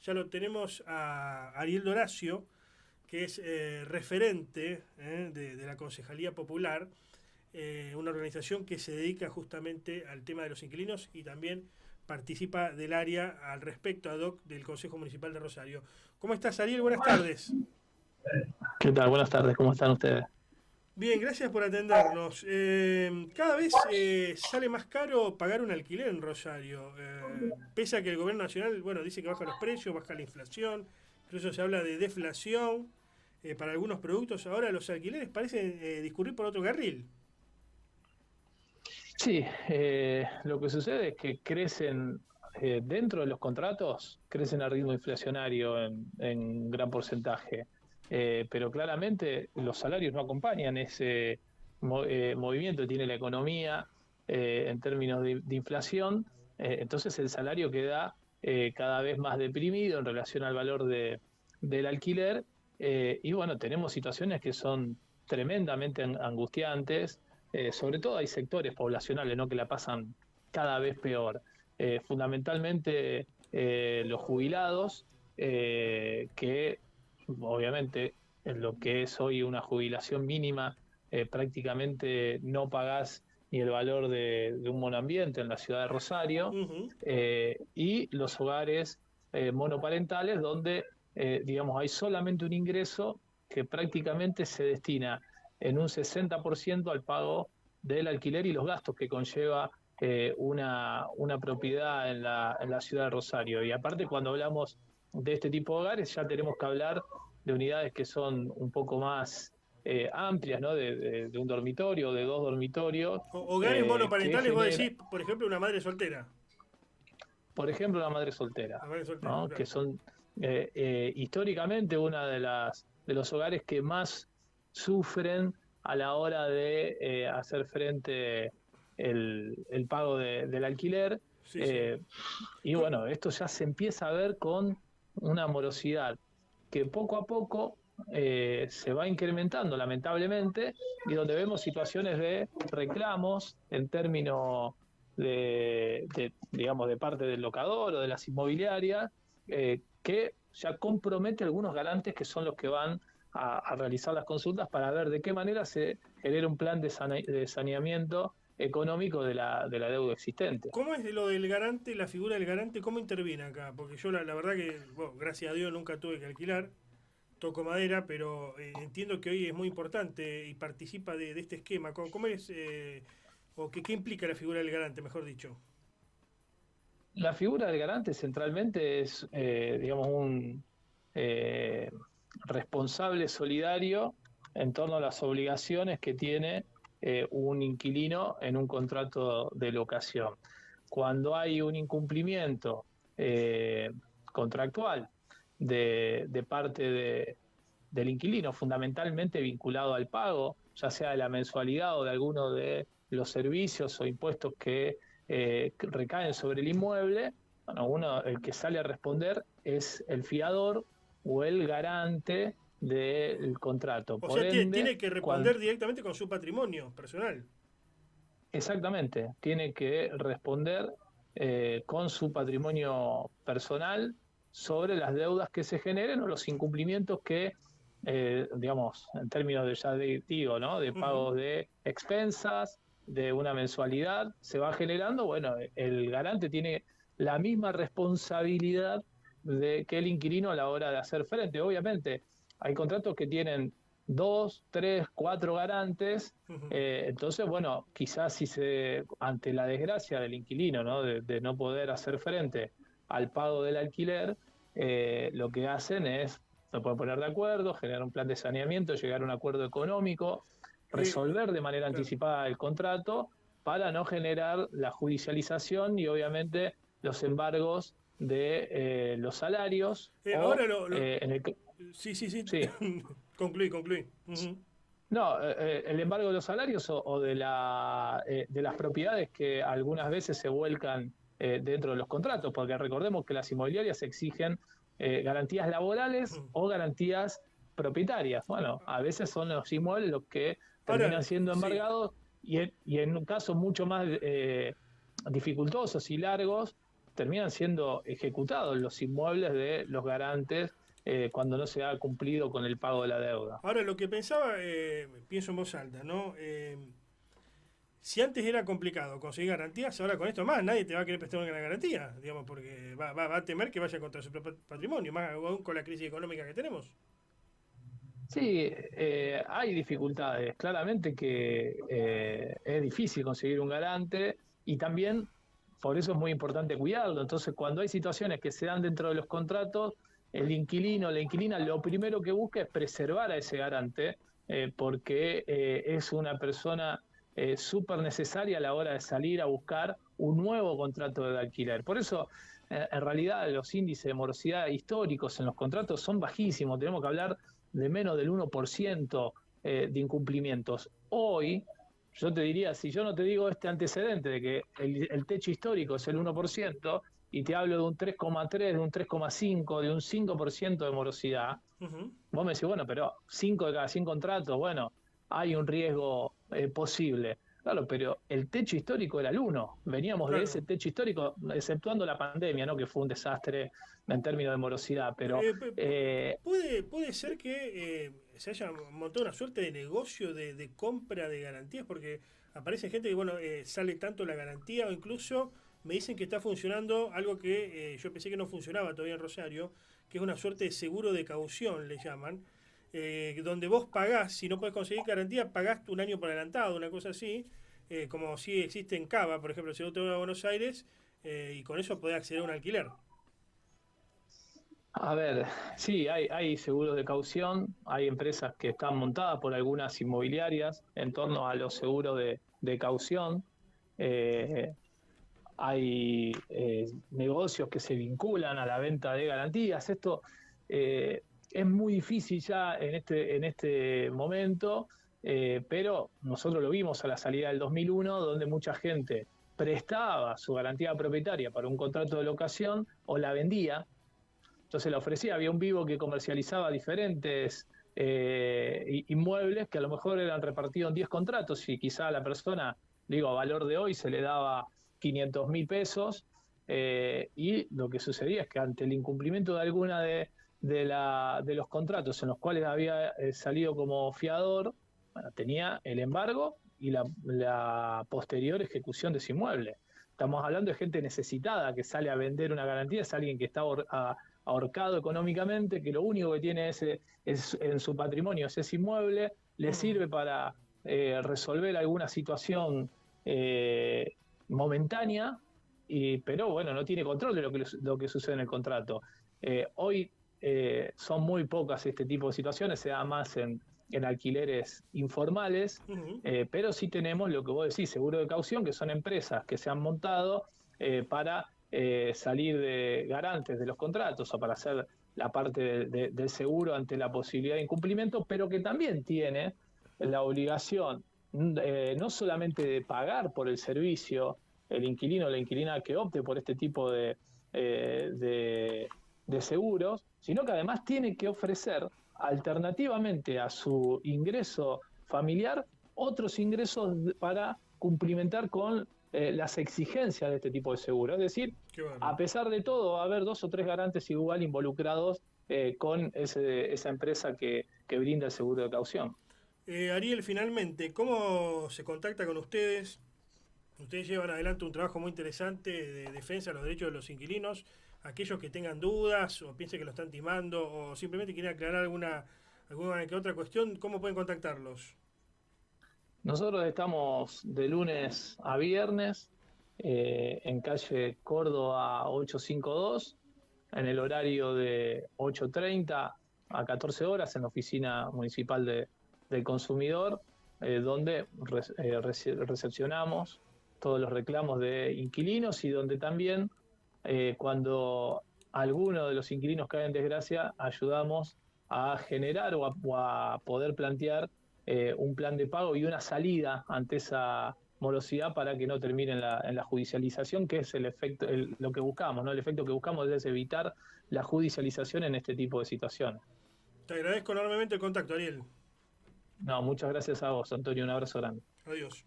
Ya lo tenemos a Ariel Doracio, que es referente de la Concejalía Popular, una organización que se dedica justamente al tema de los inquilinos y también participa del área al respecto ad hoc del Consejo Municipal de Rosario. ¿Cómo estás, Ariel? Buenas tardes. ¿Qué tal? Buenas tardes, ¿cómo están ustedes? Bien, gracias por atendernos. Cada vez sale más caro pagar un alquiler en Rosario, pese a que el gobierno nacional, bueno, dice que baja los precios, baja la inflación, incluso se habla de deflación para algunos productos. Ahora los alquileres parecen discurrir por otro carril. Sí, lo que sucede es que crecen dentro de los contratos, crecen a ritmo inflacionario en gran porcentaje. Pero claramente los salarios no acompañan ese movimiento que tiene la economía en términos de inflación. Entonces el salario queda cada vez más deprimido en relación al valor del alquiler. Y bueno, tenemos situaciones que son tremendamente angustiantes. Sobre todo hay sectores poblacionales, ¿no?, que la pasan cada vez peor. Fundamentalmente los jubilados, que obviamente en lo que es hoy una jubilación mínima, prácticamente no pagás ni el valor de un monoambiente en la ciudad de Rosario. Ujú. Y los hogares monoparentales donde, digamos, hay solamente un ingreso que prácticamente se destina en un 60% al pago del alquiler y los gastos que conlleva una propiedad en la ciudad de Rosario. Y aparte, cuando hablamos de este tipo de hogares, ya tenemos que hablar de unidades que son un poco más amplias, ¿no? De un dormitorio, de dos dormitorios, Hogares que monoparentales, vos genera, decís, por ejemplo, una madre soltera. por ejemplo, la madre soltera, Una madre soltera, ¿no?, que claro. son históricamente una de los hogares que más sufren a la hora de hacer frente el pago del alquiler. Sí, sí. eh, y Co- bueno, esto ya se empieza a ver con una morosidad que poco a poco se va incrementando, lamentablemente, y donde vemos situaciones de reclamos en términos digamos, de parte del locador o de las inmobiliarias, que ya compromete algunos garantes que son los que van a realizar las consultas para ver de qué manera se genera un plan de saneamiento económico de la deuda existente. ¿Cómo es lo del garante, la figura del garante, cómo interviene acá? Porque yo la verdad que, bueno, gracias a Dios nunca tuve que alquilar, toco madera, pero entiendo que hoy es muy importante y participa de este esquema. ¿Cómo es, o qué implica la figura del garante, mejor dicho? La figura del garante centralmente es, digamos, un eh, responsable solidario en torno a las obligaciones que tiene un inquilino en un contrato de locación. Cuando hay un incumplimiento eh, contractual de parte del inquilino, fundamentalmente vinculado al pago, ya sea de la mensualidad o de alguno de los servicios o impuestos que recaen sobre el inmueble, bueno, el que sale a responder es el fiador o el garante del contrato. O Por sea, ende, tiene que responder cuando, directamente con su patrimonio personal. exactamente, tiene que responder con su patrimonio personal sobre las deudas que se generen o los incumplimientos que, digamos, en términos de ya digo, ¿no?, de Ujú. pagos de expensas, de una mensualidad, se va generando. Bueno, el garante tiene la misma responsabilidad que el inquilino a la hora de hacer frente. Obviamente, hay contratos que tienen dos, tres, cuatro garantes. Ujú. Entonces, bueno, quizás si ante la desgracia del inquilino, ¿no?, de no poder hacer frente al pago del alquiler, lo que hacen es, se pueden poner de acuerdo, generar un plan de saneamiento, llegar a un acuerdo económico, resolver de manera Claro. anticipada el contrato para no generar la judicialización y obviamente los embargos de los salarios Ahora o en el... sí, sí, sí. Sí. Concluí, concluí. Ujú. No, el embargo de los salarios o de las propiedades que algunas veces se vuelcan dentro de los contratos, porque recordemos que las inmobiliarias exigen garantías laborales Ujú. o garantías propietarias. Bueno, a veces son los inmuebles los que Ahora, terminan siendo sí. embargados y en un caso mucho más dificultosos y largos. terminan siendo ejecutados los inmuebles de los garantes cuando no se ha cumplido con el pago de la deuda. Ahora, lo que pensaba, pienso en voz alta, ¿no? Si antes era complicado conseguir garantías, ahora con esto más, nadie te va a querer prestar una garantía, digamos, porque va a temer que vaya contra su propio patrimonio, más aún con la crisis económica que tenemos. Sí, hay dificultades. Claramente que es difícil conseguir un garante y también por eso es muy importante cuidarlo. Entonces, cuando hay situaciones que se dan dentro de los contratos, el inquilino, la inquilina, lo primero que busca es preservar a ese garante, porque es una persona súper necesaria a la hora de salir a buscar un nuevo contrato de alquiler. Por eso, en realidad, los índices de morosidad históricos en los contratos son bajísimos. Tenemos que hablar de menos del 1% de incumplimientos. Hoy, yo te diría, si yo no te digo este antecedente de que el techo histórico es el 1%, y te hablo de un 3,3, de un 3,5, de un 5% de morosidad, vos me decís, bueno, pero 5 de cada 100 contratos, bueno, hay un riesgo posible. Claro, pero el techo histórico era el 1. Veníamos de ese techo histórico, exceptuando la pandemia, ¿no? Que fue un desastre en términos de morosidad, pero... puede ser que se haya montado una suerte de negocio de compra de garantías, porque aparece gente que, bueno, sale tanto la garantía, o incluso me dicen que está funcionando algo que yo pensé que no funcionaba todavía en Rosario, que es una suerte de seguro de caución, le llaman, donde vos pagás, si no podés conseguir garantía, pagás un año por adelantado, una cosa así, como si existe en Cava, por ejemplo, si vos te vas a Buenos Aires, y con eso podés acceder a un alquiler. A ver, sí, hay seguros de caución, hay empresas que están montadas por algunas inmobiliarias en torno a los seguros de caución. Eh, Hay negocios que se vinculan a la venta de garantías. Esto es muy difícil ya en este momento, pero nosotros lo vimos a la salida del 2001, donde mucha gente prestaba su garantía propietaria para un contrato de locación o la vendía. Entonces la ofrecía, había un vivo que comercializaba diferentes inmuebles que a lo mejor eran repartidos en 10 contratos y quizá a la persona, digo, a valor de hoy se le daba 500.000 pesos, y lo que sucedía es que ante el incumplimiento de alguna de los contratos en los cuales había salido como fiador, bueno, tenía el embargo y la posterior ejecución de ese inmueble. Estamos hablando de gente necesitada que sale a vender una garantía, es alguien que está ahorcado económicamente, que lo único que tiene es en su patrimonio es ese inmueble, le sirve para resolver alguna situación momentánea, pero bueno, no tiene control de lo que sucede en el contrato. Hoy son muy pocas este tipo de situaciones, se da más en alquileres informales, pero sí tenemos lo que vos decís, seguro de caución, que son empresas que se han montado para salir de garantes de los contratos o para hacer la parte del seguro ante la posibilidad de incumplimiento, pero que también tiene la obligación no solamente de pagar por el servicio el inquilino o la inquilina que opte por este tipo de seguros, sino que además tiene que ofrecer alternativamente a su ingreso familiar otros ingresos para cumplimentar con las exigencias de este tipo de seguro. Es decir, a pesar de todo, va a haber 2 o 3 garantes igual involucrados con esa empresa que brinda el seguro de caución. Ariel, finalmente, ¿cómo se contacta con ustedes? Ustedes llevan adelante un trabajo muy interesante de defensa de los derechos de los inquilinos. Aquellos que tengan dudas o piensen que lo están timando o simplemente quieren aclarar alguna que otra cuestión, ¿cómo pueden contactarlos? Nosotros estamos de lunes a viernes en calle Córdoba 852, en el horario de 8:30 a 14 horas en la oficina municipal del consumidor, donde recepcionamos todos los reclamos de inquilinos y donde también cuando alguno de los inquilinos cae en desgracia, ayudamos a generar o a poder plantear un plan de pago y una salida ante esa morosidad para que no termine en la judicialización, que es el efecto, lo que buscamos, ¿no? El efecto que buscamos es evitar la judicialización en este tipo de situaciones. Te agradezco enormemente el contacto, Ariel. No, muchas gracias a vos, Antonio, un abrazo grande. Adiós.